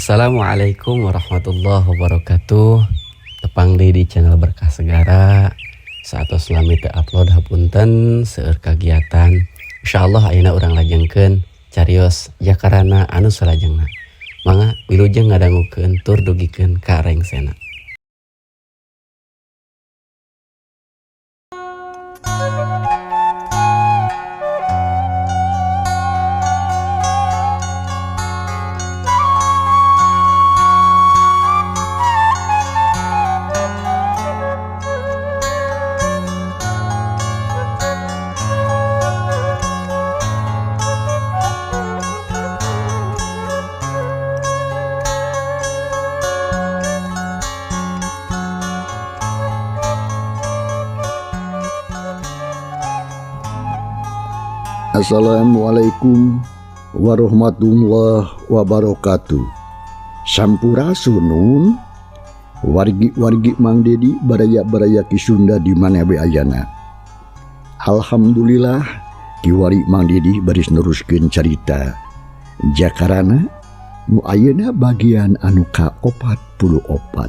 Assalamualaikum warahmatullahi wabarakatuh. Tepang deui di channel Berkah Segara. Saatos lami teu upload hapunten seueur kagiatan. Insyaallah ayeuna urang lajengkeun carios jakarana anu salajengna. Mangga wilujeng ngadangukeun tur dugikeun ka rengsena. Assalamualaikum warahmatullahi wabarakatuh. Sampurasun wargi-wargi Mang Dedi baraya-baraya ki Sunda di mana be ayana. Alhamdulillah kiwari Mang Dedi baris neruskeun carita jakarana nu ayeuna bagian anu ka-44.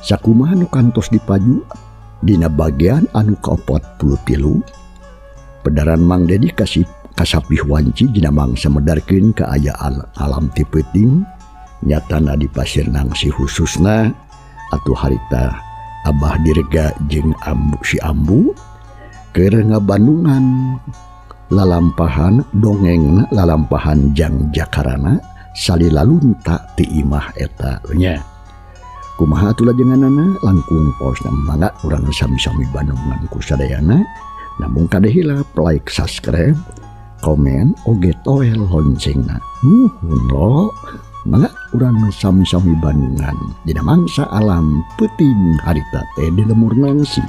Sakumaha nu kantos dipaju dina bagian anu ka-43. Pedaran Mang Dedi kasapih wanci dina mangsa medarkeun kaayaan alam ti peuting nyatana di pasir nangsi khususna atuh harita Abah Dirga jeung si Ambu keur ngabandungan lalampahan dongengna lalampahan Jang Jakarana salilalunta ti imah eta nya. Kumaha atuh lajenganana langkung paosna mangga urang sami-sami bandungan ku sadayana. Namun kadehila like, subscribe, komen, oge toel loncengna. Nuhun lo, mangga urang sami-sami bandungan dina mangsa alam peuting harita teh di lemur nangsi.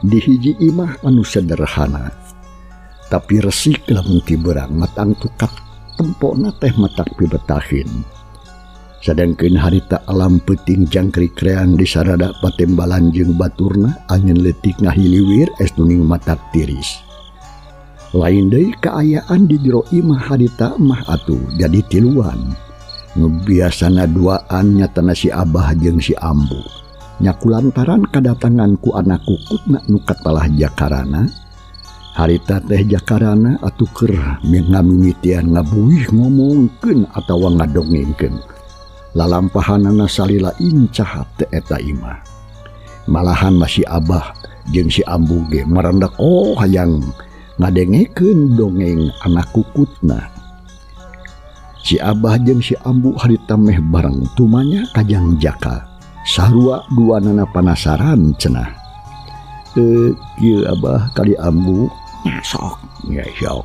Di hiji imah anu sederhana tapi resik lamun ti beurang matang tukak tempona teh matak pibetahin. Sadangkeun harita alam peuting jangkrik-reang di sarada patembalan jeung baturna angin leutik ngahiliwir estuning matak tiris. Lain deui kaayaan di jero imah harita mah atuh jadi tiluan. Nu biasana duaan nyatana si Abah jeung si Ambu. Nyakulantaran kadatangan ku anak kukutna nu katalah jakarana harita teh jakarana atuh keur ngamimitian ngabuih ngomongkeun atawa ngadongengkeun lalampahanana salila incah teh eta imah. Malahan masih Abah jeung si Ambu ge marandak hayang ngadengekeun dongeng anak kukutna. Si Abah jeung si Ambu harita meh bareng tumanya ka Jang Jaka. Sarua duanana panasaran cenah. Kieu Abah kali Ambu sok ya sok.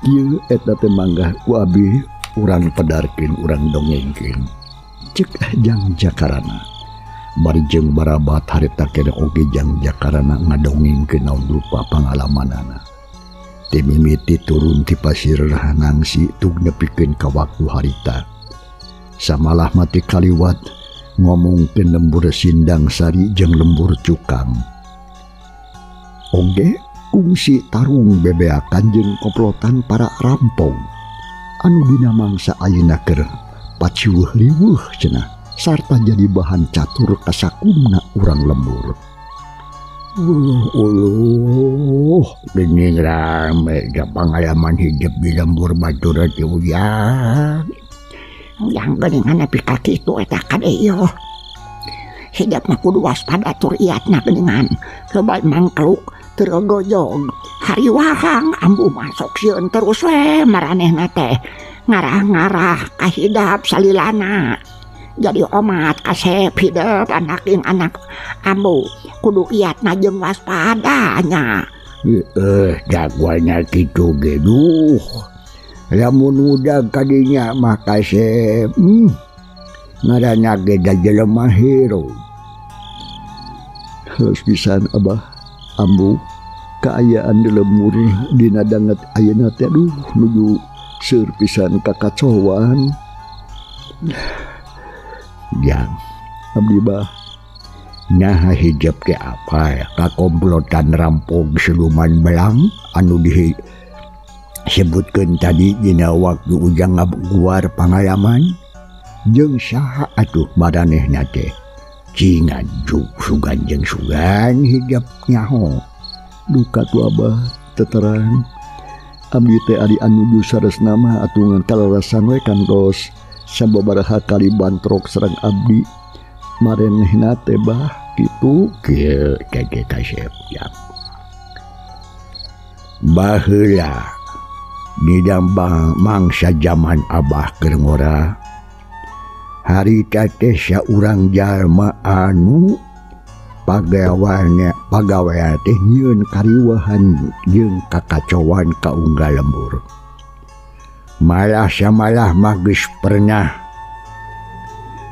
Kieu eta teh mangga ku abi urang pedarkeun urang dongengkeun. Ceuk Jang Jakarana. Bari jeung barabat harita kene oge Jang Jakarana ngadongengkeun naon rupa pangalamanana. Teh mimiti turun ti pasir nangsi tug nepikeun ka waktu harita. Samalah mati kaliwat ngomongkeun lembur Sindang Sari jeung lembur Cukang. Oge kungsi tarung bebeakan jeung koplotan para rampong anu dina mangsa ayeuna keur paciweuh riweuh cenah sarta jadi bahan catur kasakumna urang lembur. Denging rame pangalaman hidup di lembur batur teh uyang. Yang geningan nepi ka kitu eta kadeo. Hidup mah kudu waspada tur iatna geningan. Loba mangkluk terogojog hariwahang ambu masuk sieun terus we maranehna teh ngarah-ngarah kahidap salilana jadi omat kasep hidup anak anak ambu kudu iatna jeung waspadanya. Jagoannya gitu geduh lamun udah kadinya mah kasep ngaranna ge da jelema hero. Terus pisan abah ambu kaayaan di lemur dina danget ayeuna teh aduh nuju seur pisan kakacoan. Jang abdi bah nah hijab ke apa ya kakomplotan rampung siluman belang anu disebutkeun tadi dina waktu ujang ngaguar pangalaman jeung saha atuh maranehna teh cingan sugan jeung sugan hijab nyaho duka tu abah teterang abdi teh ari anu saresna mah atungan kalarasan we kantos sababaraha kali bantrok sareng abdi maranehna teh bah kitu kieu kasep ya baheula di dambang mangsa zaman abah keur ngora harita teh saurang jalma anu pagawean teh nyieun kariwahan jeung kakacoan ka unggal lembur malah mah geus pernah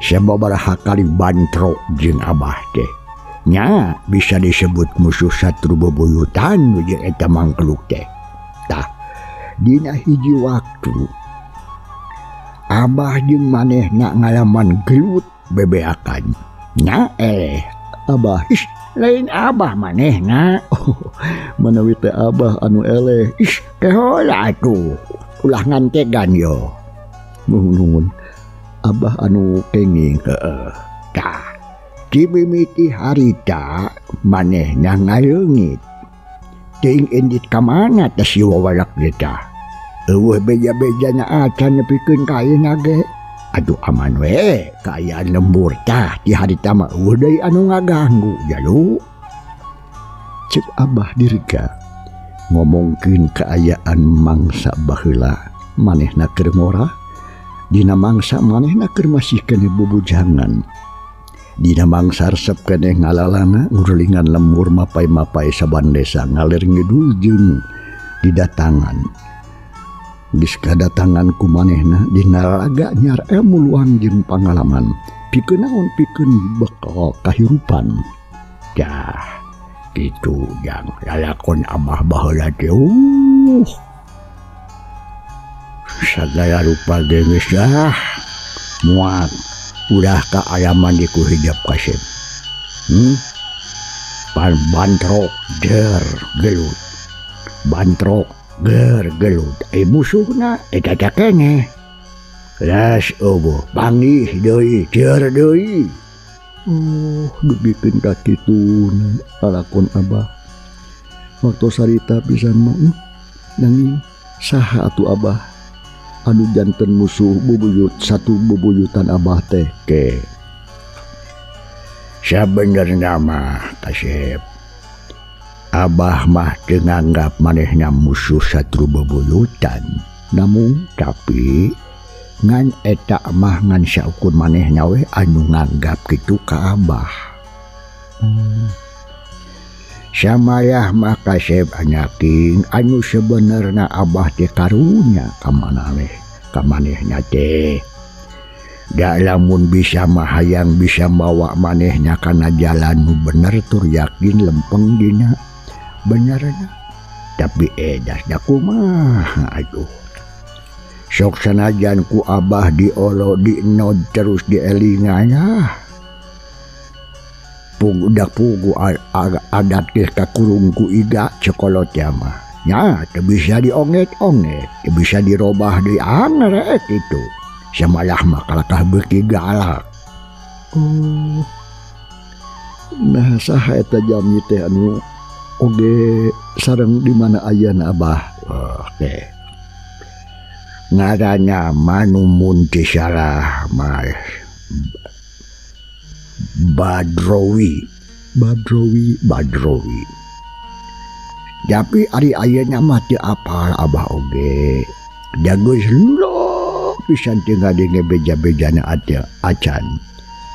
sababaraha kali bantrok jeung abah teh nya bisa disebut musuh satru bebuyutan jeung eta mangkluk teh tah dina hiji waktu abah jeung manehna ngalaman gelut bebeakan nya abah lain abah manehna manawi teh abah anu eleh kehola atuh ulah ngantegan yo nuhun abah anu kenging tah dimimiti harita manehna ngaleungit teuing endit ka mana teh si wawalak teh eueuh beja-bejana acan nepikeun ka ayeuna ge aduh aman we kaayaan lembur tah di harita mah eueuh deui anu ngaganggu jalu ceuk abah dirga ngomongkeun kaayaan mangsa baheula manehna keur ngora dina mangsa manehna keur masih keneh bubujangan dina mangsa resep keneh ngalalana ngurulingan lembur mapai-mapai saban desa ngalir ngidul jeung didatangan geus kadatangan ku manehna dina laga nyar ilmu luang jeung pangalaman pikeun naon pikeun bekal kahirupan dah gitu yang lalakon abah baheula teh sagala rupa geus muat udah kealaman di ku hijab kasep bantrok der gelut bantrok gelut musuhna eta keneh ras eueuh panggih deui cer deui dibikeun ka kitu lalakon abah waktu sarita pisan mah nanging saha atuh abah anu janten musuh bubuyut satu bubuyutan abah teh ke sabenerna mah kasep abah mah teu nganggap manehna musuh satu bubuyutan namun tapi ngan eta mah ngan saukur manehna we anu nganggap kitu ka abah samayah mah kasep anyakin anu sebenerna abah teh karunya ka manehna teh da lamun bisa mah hayang bisa bawa manehna kana jalan nu bener tur yakin lempeng dina benerna tapi edas da kumaha aduh sok sanajan ku abah diolo dienod terus dielinganya pugu adat teh kakurung ku iga cokolot ya mah nya teu bisa dionget-onget teu bisa dirobah deui angger kitu samalah mah kalakah beuki galak nah saha eta jami teh anu oge sareng di mana ayeuna abah teh ngaranna manumun teh salah mah Badrowi Tapi ari ayeuna mah teu apal Abah oge. Jageus lo pisan teu ngadenge beja-bejana acan.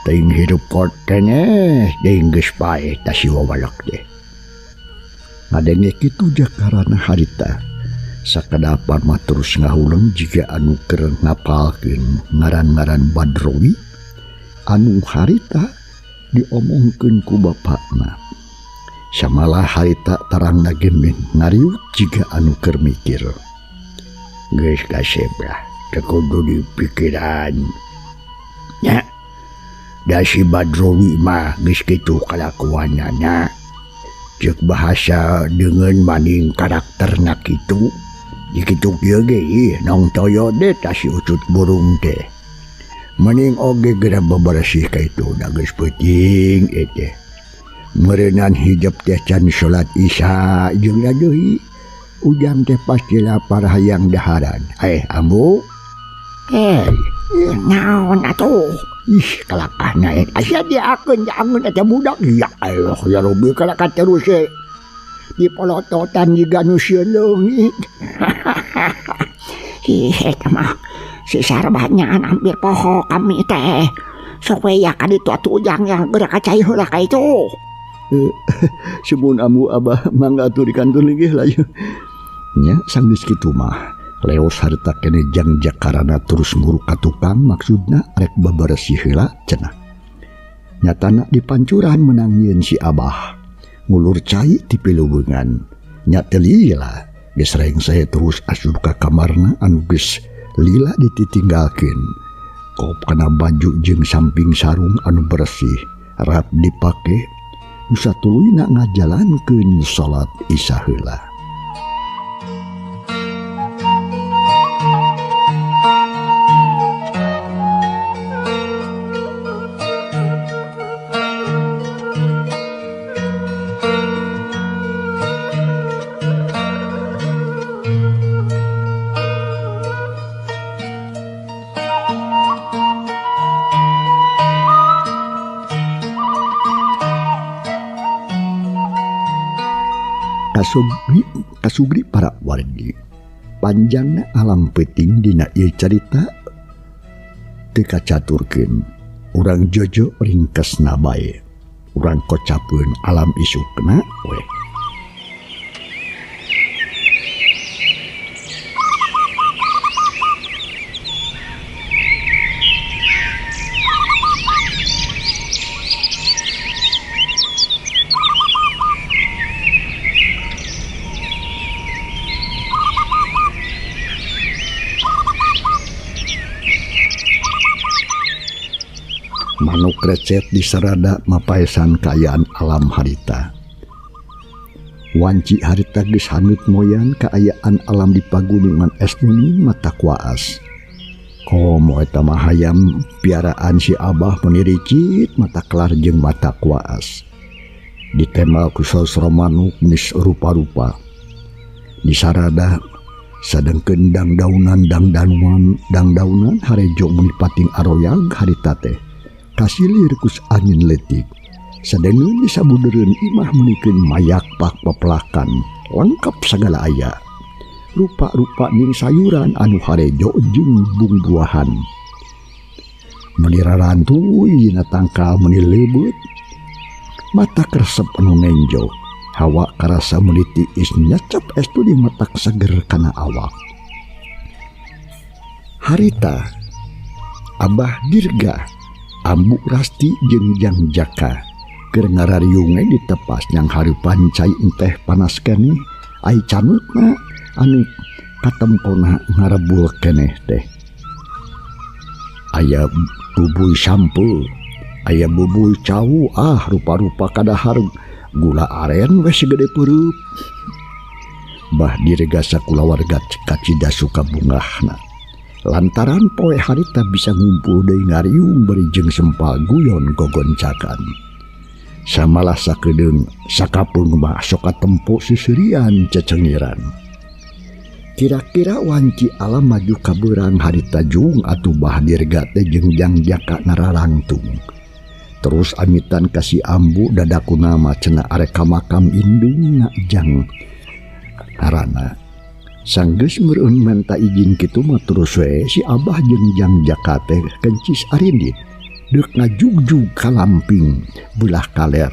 Teuing hirup kot keneh deing geus paeh ta si wawalak teh. Ngadenge kitu jakarana harita. Sakadapar mah terus ngahuleng jika anu keur ngapalkeun ngaran-ngaran Badrowi anu harita diomongkeun ku bapakna. Samalah harita tarang nagemin ngariut jika anu keur mikir. Geus kasep lah, teu kudu dipikiran. Nya, da si Badrowi mah geus kitu kalakuanna nya. Ceuk bahasa dengan maning karakterna kitu. Dikitu kieu ge nong toyo de ta si ucut burung teh. Mending oge geura babersih ka itu da geus peuting teh. Meureunnan hijab teh can salat Isya jeung deui. Ujang teh pasti lapar hayang daharan. Ambu. Naon atuh? Ih, kalakahna asa diakeun jangan eta budak. Ya Allah, ya Rabbi kalakah terus dipolototan juga nu sieun leungit. Eta mah si sarbanya hampir poho kami teh. Sok we ya ka ditu atuh ujang yang geura kacai heula ka itu. Sebun amu Abah mangga atuh di kantor linggih lah ya. Nya sanggeus kitu mah leos harta kene jang jakarana terus muru ka tukang maksudna rek babersih heula cenah. Nyatana di pancuran menangieun si Abah ngulur cai ti piluweungan. Nya teu lila geus reng sae terus asup ka kamarna anu geus lila ditinggalkeun. Kop kana baju jeung samping sarung anu bersih rap dipake. Nu satuluyna ngajalankeun salat Isya heula. Kasugri para wargi panjangna alam peuting dina ieu carita teu kacaturkeun. Urang jojo ringkesna bae. Urang kocapeun alam isukna we. Manuk recet di sarada mapaesan kaayaan alam harita. Wanci harita geus hanut moyan kaayaan alam di pagunungan es nuni mata kuaas. Komo eta mah hayam piaraan si Abah meniricit mata kelar jeung mata kuaas. Ditemal ku sosro manuk nis rupa-rupa. Di sarada sadengkeun dangdaunan harejo muni pating aroyag harita teh. Kasilir kus angin letik. Sadengeun disabudeureun imah menikeun mayak pak pepelakan lengkap sagala aya. Rupa-rupa ning sayuran anu harejo jeung bungbuahan. Meni rarantuy na tangkal meni leubet. Mata keresep anu nenjo. Hawa karasa meni tiis nyacap estu di matak seger kana awak. Harita Abah Dirga Ambu Rasti jeung Jang Jaka keur ngarariunge di tepas yang hareupan cai enteh panas keneh ai canutna anu katempona ngarebul keneh teh. Aya bubuy sampul, aya bubuy cawu rupa-rupa kadahar gula aren we segede peureuk. Bah Dirga sakulawarga kacida suka bungahna. Lantaran poe harita bisa ngumpul deui ngariung beri jeung sempal guyon gogoncakan. Samalah sakedeung sakapeung mah sok katempo sisirian cecengiran. Kira-kira wanci alam maju kabeurang harita jung atuh Bah Dirga teh jeung Jang Jaka nararangtung. Terus amitan kasih ambu dadaku nama cenah arek ka makam indungna Jang harana sanggeus meureun minta izin kitu mah terus we si Abah jeung Jang Jaka teh kencis arindit deuk ngajugjug ka lamping belah kaler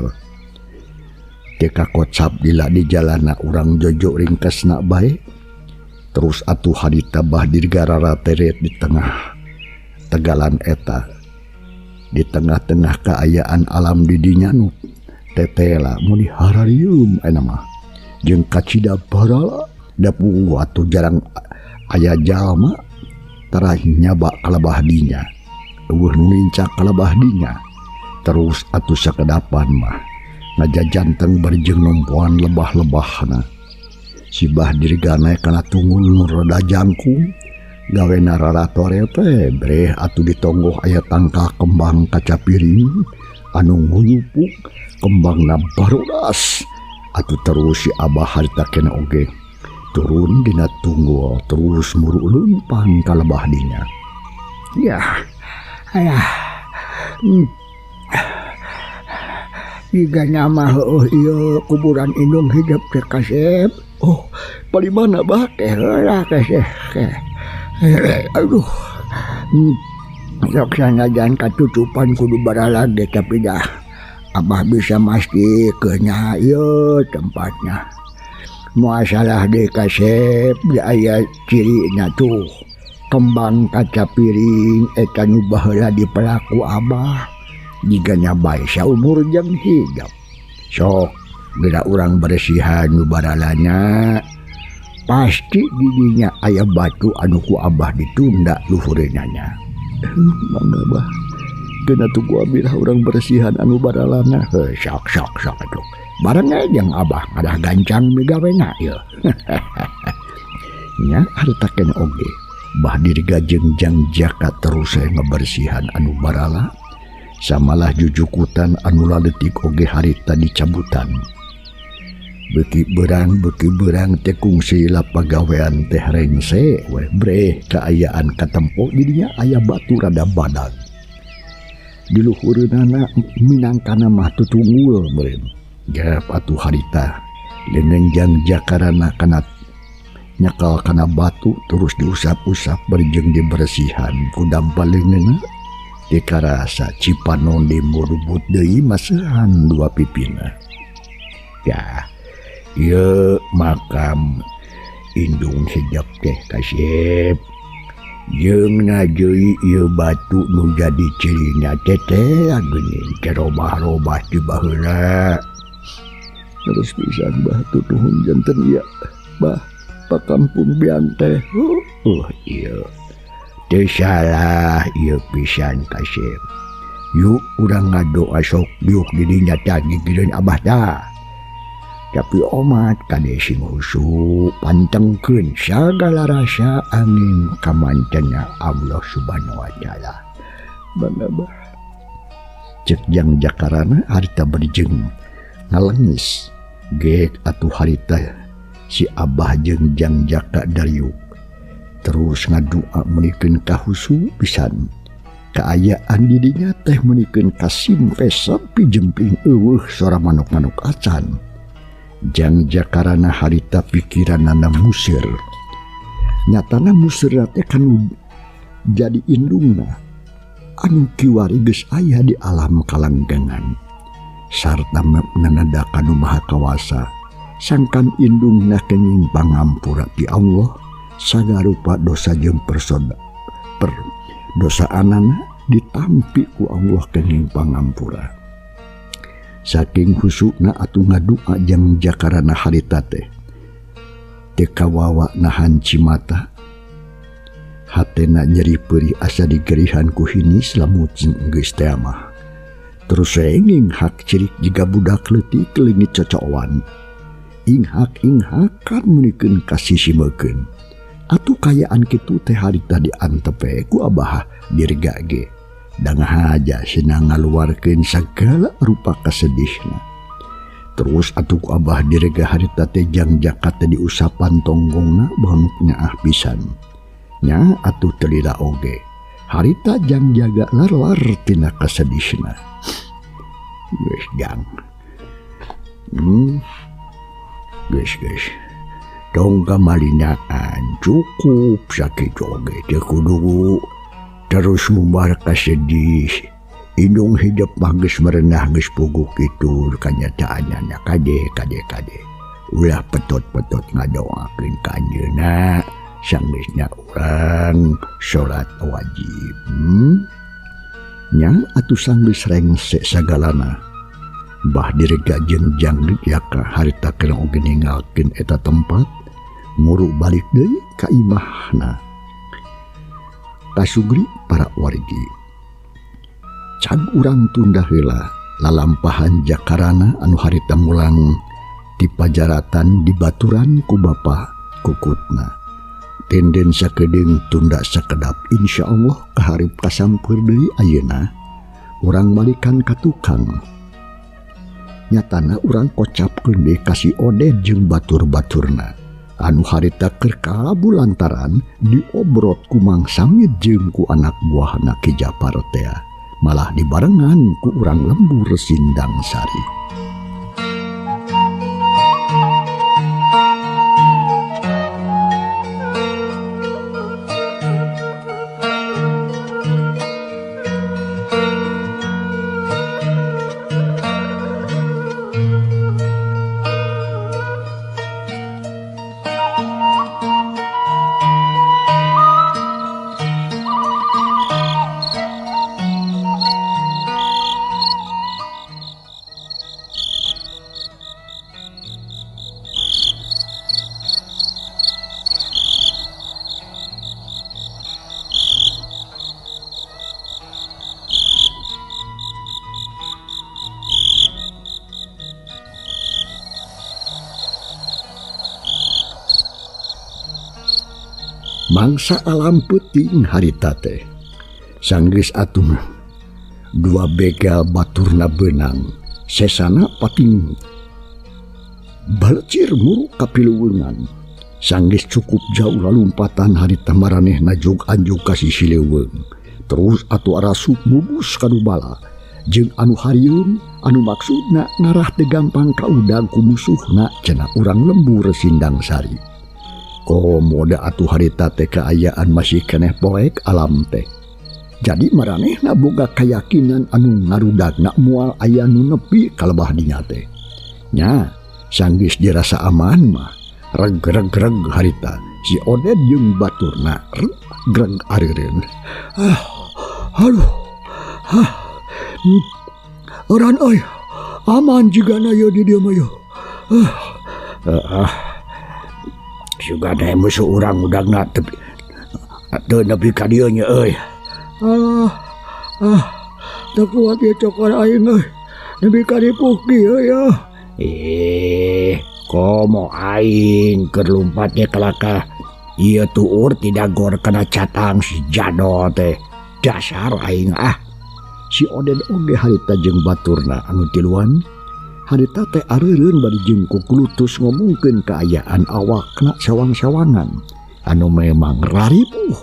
teka kocap dila di jalana urang jojo ringkesna bae terus atuh harita bah dirgarara teret di tengah tegalan eta di tengah-tengah keayaan alam di dinya nu tetela mun hararium aya mah jeung kacida barala dapu atuh jarang aya jalma taraih nyaba kalabah dinya eueuh nu lincah kalabah dinya terus atuh sakedapan mah ngajajanteng barjeng numpuan lebah-lebahna si bah dirigana kana tunggul nu rada jangkung gawe nararator teh breh atuh ditonggoh aya tangka kembang kaca piring anu nguyupuk kembangna barodas atuh terus si Abah harita kena oge turun dina tunggul terus muru leumpang ka lebah dinya ya ayah Iga mah ieu kuburan indung hidup teh kasep oh bali mana bah teh lah kasep aduh sok sanajan katutupan kudu baralage tapi dah Abah bisa masti kenya ieu tempatnya masalah de kasep di aya cirina tuh kembang kaca piring eta nu baheula di pelaku Abah jika nyabai saumur jeung hidup sok geura urang beresihan nu baralana pasti didinya aya batu anu ku Abah ditunda luhureunna nya mangga bah geuna tuh ku abirah urang beresihan anu baralana sok atuh bareng jeung Abah ngadah gancang migawena ieu nya harita kena oge bah diriga jeung Jang Jaka terus ngabersihan anu barala samalah jujukutan anu laletik oge harita dicabutan beki berang teh kungsi pagawean teh rengse we breh kaayaan katempo didinya aya batu rada badag di luhureunana minangkana mah tutunggul meureun gap atuh harita leungeun Jang Jakarana kana nyakal kana batu terus diusap-usap berjeng dibersihan ku dampal leungeunna dikarasa cipanon dimurubut deui masehan dua pipina ya ieu makam indung hijab teh kasep jeung najeui ieu batu nu jadi cirina teteh geuning kerobah-robah di baheula terus pisan bah tutuhun janten ieu bah pakampung bian teh ieu teu salah ieu pisan kasep yuk urang ngadoa sok yuk didinya teh gigireun Abah dah tapi omat kade sing husu pantengkeun sagala rasa angin kamantenna Allah Subhanahu wa taala bangga bah cek Jang Jakarana harita berjeng ngalengis geek atuh harita si Abah jeung Jang Jaka dariuk terus ngadua menikeun ka husu pisan kaayaan didinya teh menikeun ka simpe sapi jemping eueuh sora manuk-manuk acan Jang Jakarana harita pikiranana musir nyatana musir teh kan jadi indungna anu kiwari geus aya di alam kalanggengan sarta menanada kanu maha kawasa sangkan indungna kenging pangampura ti Allah sagarupa dosa jeung perdosaanana ditampi ku Allah kenging pangampura saking husukna atuh ngadua Jang Jakarana harita teh kawawa nahan cimata hatena nyeri perih asa digerihan ku hini selamut geus teh mah terus enging hak cirik jiga budak leutik leungit cocowan inghak-inghakan menikeun kasisimekeun atuh kayaan kitu teh harita diantepe ku Abah dirga ge dangah aja senang ngaluarkeun sagala rupa kasedihna terus atuh ku Abah direga harita teh Jang Jaka teh diusapan tonggongna banuk nyaah pisan nya atuh teu lila oge harita Jang Jaga lar tina kasedihna geus Jang geus Tong kamalinaan cukup sakit oge teu kudu terus mumbar ka sedih. Indung hidup mah geus merenah geus puguh kitu kanyataanna kade. Ulah petot-petot ngadoakeun ka anjeunna sanggeusna urang salat wajib. Nya atuh sanggeus rengse sagalana. Bah direga jeung janggeut yaka harita keur oge ninggalkeun eta tempat muru balik deui ka imahna. Kasugri para wargi can urang tunda heula lalampahan jakarana anu harita mulang di pajaratan dibaturan ku bapa kukutna. Tenden sakedeung tunda sakedap insyaallah kaharep kasampeur deui ayeuna urang balikan ka tukang. Nyatana urang kocapkeun deui ka si Oded jeung batur-baturna anu harita keur kalabu lantaran diobrot ku Mang Samit jeung ku anak buahna Ki Japar teh malah dibarengan ku urang lembur Sindang Sari. Mangsa alam peuting harita teh sanggeus atuh dua begal baturna beunang sesana pating balecir muru kapiluweungan sanggeus cukup jauh lalumpatan harita maranehna jog anjog ka sisi leuweung terus atuh arasup mubus ka bala jeung anu harieum anu maksudna ngarah teu gampang kaudang ku musuhna cenah urang lembur Sindang Sari. Komoda atuh harita teh kaayaan masih keneh poek alam teh. Jadi maranehna boga kayakinan anu ngarudagna moal aya nu nepi kalebah dinya teh. Nya sanggeus dirasa aman mah reg-reg harita si Oded jeung baturna greg areureun. Orang euy aman jigana yo di dieu mah yo. Juga ada musuh orang udangna teu nepi ka dieu nya euy. Tak kuat ya cokor aing euy. Nepi ka dipuh kieu ya. Komo aing keur lumpat ge kelaka. Ieu tuur tidak gor kana catang si Jado teh. Dasar aing Si Oded oge harita jeung baturna anu tiluan harita teh areureun bari jeung kukulutus ngomongkeun kaayaan awakna sawang-sawangan anu memang raripuh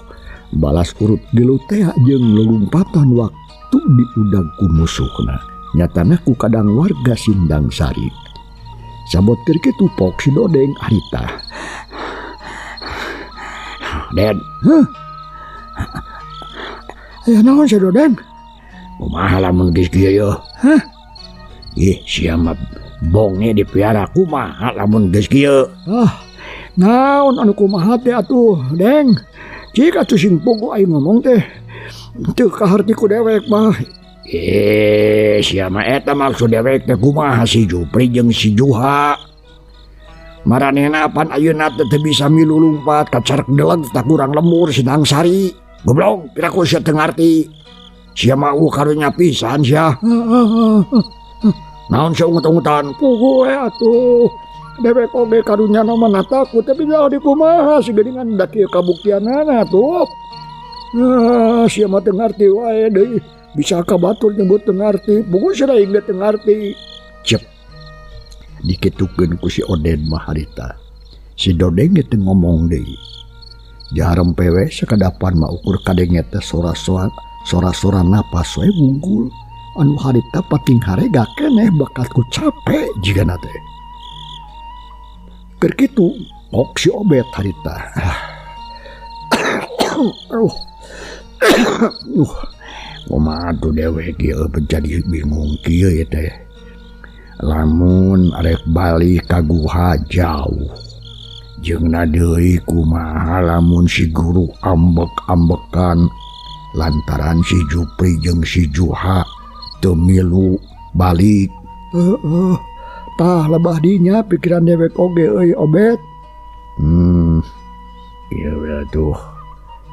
balas urut gelut teh jeung lelumpatan waktu diudag ku musuhna nyatana ku kadang warga Sindang Sari. Sabot keur kitu pok si Dodeng harita. Den. Aya naon si Dodeng? Kumaha lamun geus kieu yo? Sia mah bongnya dipiara kumaha lamun geus kieu. Naon anu kumaha teh atuh, Deng? Cik atuh sing pogo aing ngomong teh. Teu kaharti ku dewek mah. Sia mah eta maksud dewek teh kumaha si Jupri jeung si Juha. Maranehna pan ayeuna teh bisa milu lumpat ka carek deleg tak kurang lembur Sindang Sari. Goblok, piraku sia teu ngarti. Sia mah karunya pisan sia. Naon saungut-ungutan pugu atuh dewek oge karunya mah takut tapi jadi kumaha si geuningan da kieu kabuktianana tuh. Sia mah teu ngarti wae deui bisa ka batur nyebut teu ngarti pugu si aing teu ngarti. Cep diketukeun ku si Oded mah harita. Si Dodeng teh ngomong deui. Jarem pewe sakadapan mah ukur kadenge teh sora-sora napas we wunggul. Anu harita pating harega keneh bakatku capek jigana teh. Keur kitu Kok si Obed harita. Aduh. Kumaha tuh dewek ieu jadi bingung kieu ya teh. Lamun arek balik ka guha jauh. Jeung deui kumaha lamun si guru ambek-ambekan lantaran si Jupri jeung si Juha teu milu balik. Tah lebah dinya pikiran dewek oge euy Obed. Iya tuh.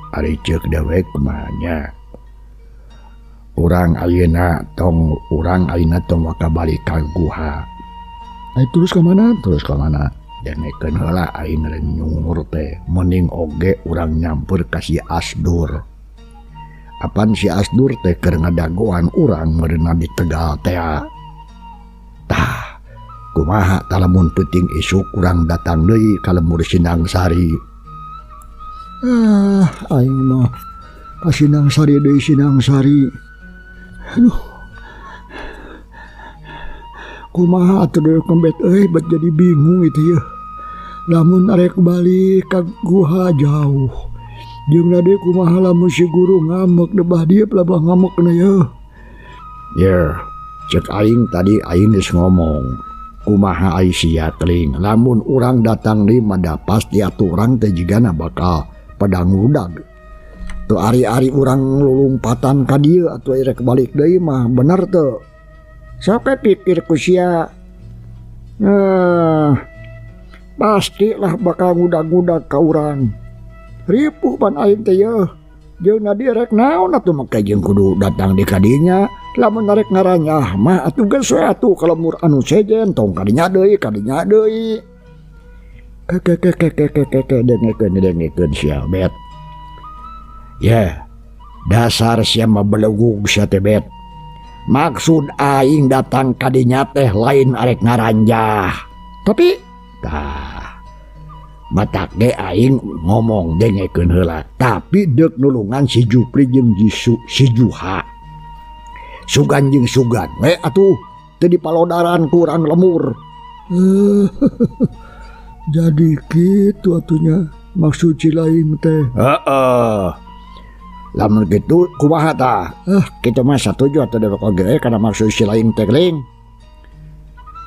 Ari ceuk dewek kumanya. Urang ayeuna tong waka balik ka guha. Terus ka mana? Dengekeun heula aing renyungur teh mending oge urang nyamper ka si Asdur. Apan si Asdur teh keur ngadagoan urang meurna di Tegal teh. Tah, kumaha talamun peuting isuk urang datang deui ka lembur Sinangsari. Aing mah ka Sinangsari deui Sinangsari. Aduh. Kumaha atuh deui kembet euy bet jadi bingung itu ya. Lamun arek balik ka guha jauh. Jeung deui kumaha lamun si guru ngamek debah dieu pelabah ngamekna ya. Ya, cek aing tadi aing geus ngomong. Kumaha ai sia teuing lamun urang datang deui mah pasti atuh urang teh jigana bakal padang udag. Tuh ari-ari urang lulumpatan ka dieu atuh rek balik deui mah bener teu. Sok pikir ku sia. Pastilah bakal ngudag-ngudag ka urang. Ripuh pan aing teh yeuh. Jeung dia rek naon atuh make jeung kudu datang di kadinya. Lamun rek ngaranyah mah atuh geus we atuh kalemur anu sejen tong kadinya deui. Dengekeun sia Bet. Ya, dasar sia mah belegug sia teh Bet. Maksud aing datang kadinya teh lain arek ngaranjah. Tapi matak ge aing ngomong dengekeun heula. Tapi deuk nulungan si Jupri jeung si Juha. Sugan jeung sugan we atuh teu dipalodaran ku urang lemur. Jadi kitu atunya maksud Cilaing teh. Lamun gitu kumaha tah? Kitu mah satuju atuh dewek oge kana maksud Cilaing teh geuning.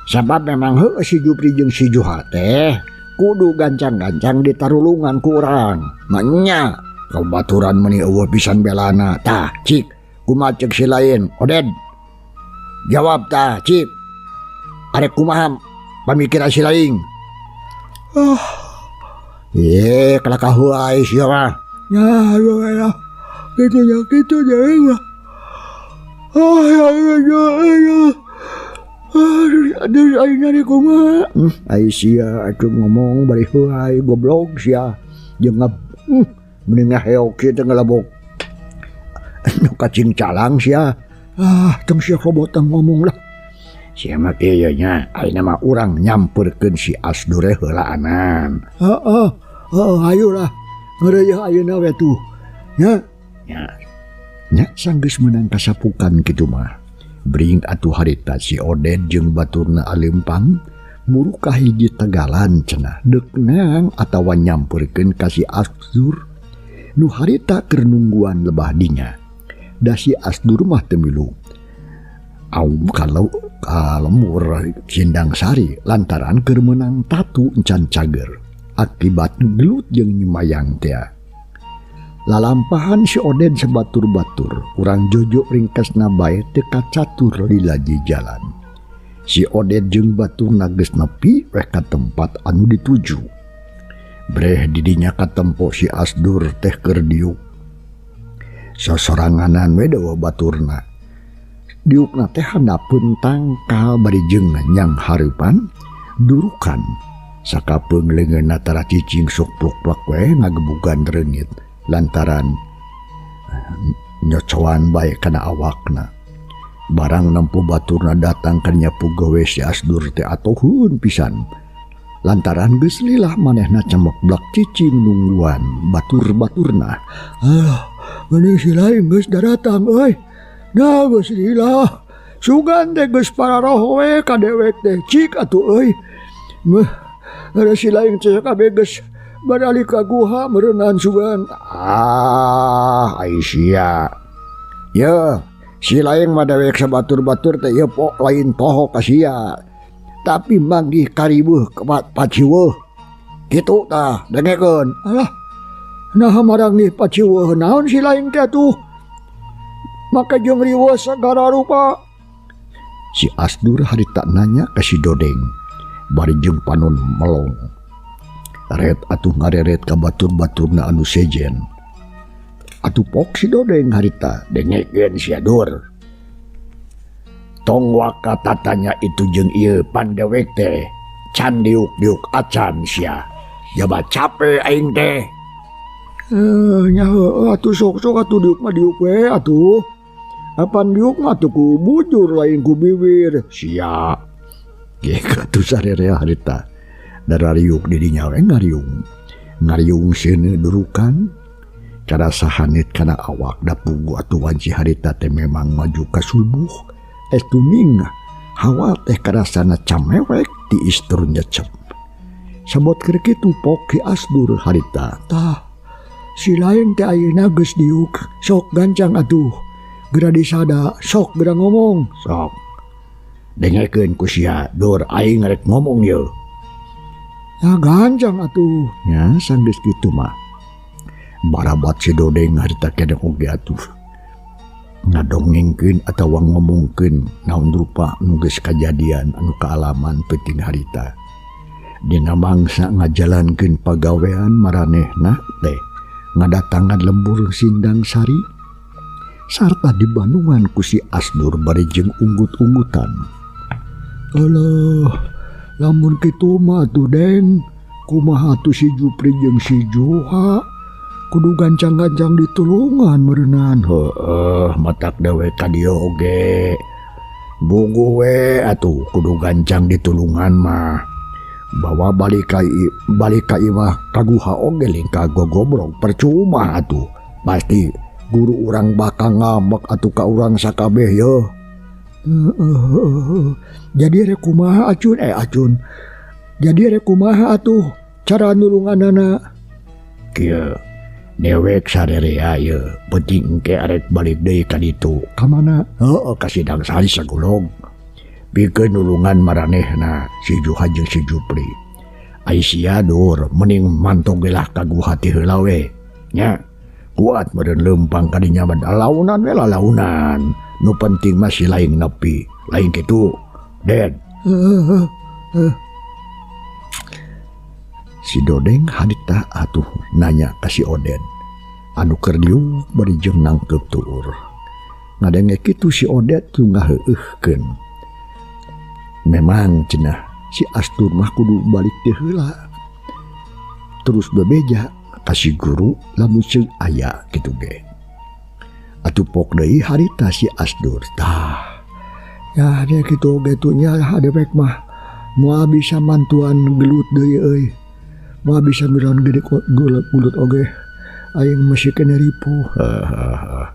Sabab memang heueuh si Jupri jeung si Juha teh kudu gancang-gancang ditarulungan ku urang. Manya kabaturan meuni eueuh pisan belana. Tah, cik kumaha ceuk Cilaing? Oded. Jawab tah, cik. Arek kumaha pamikiran Cilaing? Kelakah huai sia mah. Ya, gitu ya mah. Aduh, aing nyari kumaha. Ai sia atuh ngomong bari huai goblok sia. Jeung mending ngaheok kieu teh ngalabok. Nu kacing calang sia. Tong sia robotang ngomong lah. Sia mah kieu nya, ayeuna mah urang nyamperkeun si Asdur heulaan. Ayolah. Ngeureuh ayeuna we tuh. Nya sanggeus meunang kasapukan kitu mah. Bring atuh harita si Oded jeung baturna Alimpang muru ka hiji tegalan cenah deuk neang atawa nyamperkeun ka si Asdur. Nu harita keur nungguan lebah dinya. Da si Asdur mah teu milu. Kalau lemur Sindangsari lantaran keur meunang tatu encan cager akibat gelut jeung nyimayang teh. Lalampahan si Oded sebatur-batur urang jojo ringkesna bae teu kacatur di laji jalan. Si Oded jeung baturna geus nepi weh ka tempat anu dituju. Breh didinya katempo si Asdur teh keur diuk. Sosoranganan we dawa baturna. Diukna teh handapeun tangkal bari jeung nyang hareupan durukan sakapeung leungeunna tara cicing sok plok-plok we ngagebugan reungit lantaran nyocoan bae kana awakna. Barang nempu baturna datang ka nyapu gawe si Asdur teh atohun pisan lantaran geus lilah manehna cemok-blak cicing nungguan batur-baturna. Geuning si Laing geus datang euy. Nah geus lilah sugan teh geus pararoh we ka dewek teh cik atuh euy. Ada si lain saya kabeges badali ka guha merenang sugan. Aisyah. Ya, si lain madawek sa batur-batur teh ya pok lain toho kasia. Tapi manggih karibuh ke paciweuh. Kitu tah dengekeun. Alah, nah marang nih paciweuh naon si lain teh tuh. Maka jeung riweuh sagala rupa. Si Asdur harita nanya ke si Dodeng. Bari jeung panon melong. Red atuh ngareret ka batur-baturna anu sejen. Atuh pok si Dodeng harita dengekeun si Adur. Tong waka tatanya itu jeung ieu pandewek teh can diuk-diuk acan sia. Jaba capek aing teh. Nya atuh sok-sok atuh diuk mah diuk we atuh. Apan diuk mah tuh ku bujur lain ku bibir. Sia. Ge katu sarere harita. Darariuk di dinya we ngariung. Ngariung seuneu durukan. Cara sahanit kana awak da pugu atuh wanci harita teh memang maju ka subuh. Tuning hawa teh karasana camewek ti istur nyecep. Sabot keur kitu pok ki Asdur harita. Tah, si lain teh ayeuna geus diuk, sok gancang atuh. Gera disada, sok gera ngomong. Sok. Dengekeun ku sia, Dur aing rek ngomong ye. Ya gancang atuh. Nya sanggeus kitu mah. Barabat si Dodeng harita keneh oge atuh. Ngadongengkeun atawa ngomongkeun naon rupa nu geus kajadian anu kaalaman penting harita. Dina mangsa ngajalankeun pagawean maranehna teh ngadatangan lembur Sindang Sari sarta dibandungan ku si Asdur bari jeung unggut-unggutan. Alah, lamun kitu mah tuh Deng, kumaha tuh si Jupri jeung si Juha kudu gancang-gancang ditulungan merenang. Matak dewe ka dieu oge. Bugu we atuh kudu gancang ditulungan mah. Bawa balik ka imah kaguha oge lingka gogobrok percuma atuh. Pasti guru urang bakal ngambek atuh ka urang sakabeh yo. Jadi rek kumaha acun. Jadi rek kumaha atuh cara nulunganana. Kieu dewek sarerea ye penting engke arek balik deui ka ditu. Ka mana? Ka Sindang Sari sagulog. Pikeun nulungan maranehna si Juha jeung si Jupri. Aisyah Dur mending mantog gelah ka guha ti heula we. Nya kuat meureun leumpang ka dinya mah launan we launan. Nu penting mah si lain nepi. Lain kitu, Den. Si Dodeng harita atuh nanya ka si Oden. Anu keur diuk bari jeung nangkep tuur. Ngadenge kitu si Odet tuh ngaheueuhkeun. Memang cenah si Astur mah kudu balik teh heula. Terus bebeja ka si guru lamun ceuk aya kitu ge. Atuh pok deui harita si Asdur. Tah. Ya dia kitu ge tuh nya hadewek mah moal bisa mantuan gelut deui euy. Moal bisa miran gede gulut oge. Aing masih kena ripu.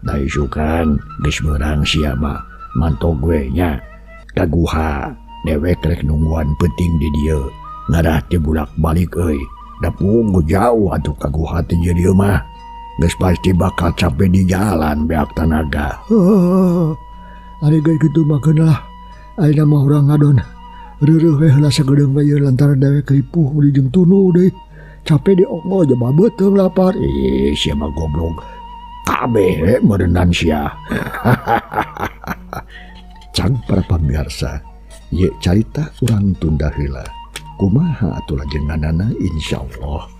Da isukan geus meurang sia mah mantog we nya. Kaguha dewek rek nungguan penting di dieu. Ngadah teh bulak-balik euy. Da punggu jauh atuh kaguha teh jadi dieu mah. Geus pasti bakal capek di jalan beak tanaga. Ari geus kitu mah keunah. Ayeuna mah urang ngadon. Reureum we heula sagedeung bae lantaran dewek ripuh meuli jeung tunu deui. Capek di onggo aja babeuteung lapar. Sia mah goblok. Kabeh meureunnan sia. Can para pamirsa, ye carita urang tunda heula. Kumaha atuh lajenganana insyaallah.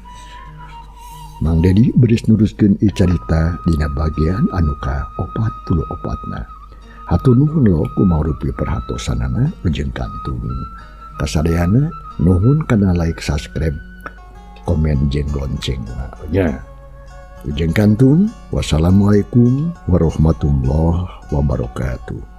Mang Dedi beris nuruskeun ieu carita dina bagian anu ka-44na. Hatur nuhun lo kumaurupi perhatosanana jeung kantun. Kasadayana nuhun kana like, subscribe, komen jeung lonceng nya. Jeung kantun wassalamualaikum warahmatullahi wabarakatuh.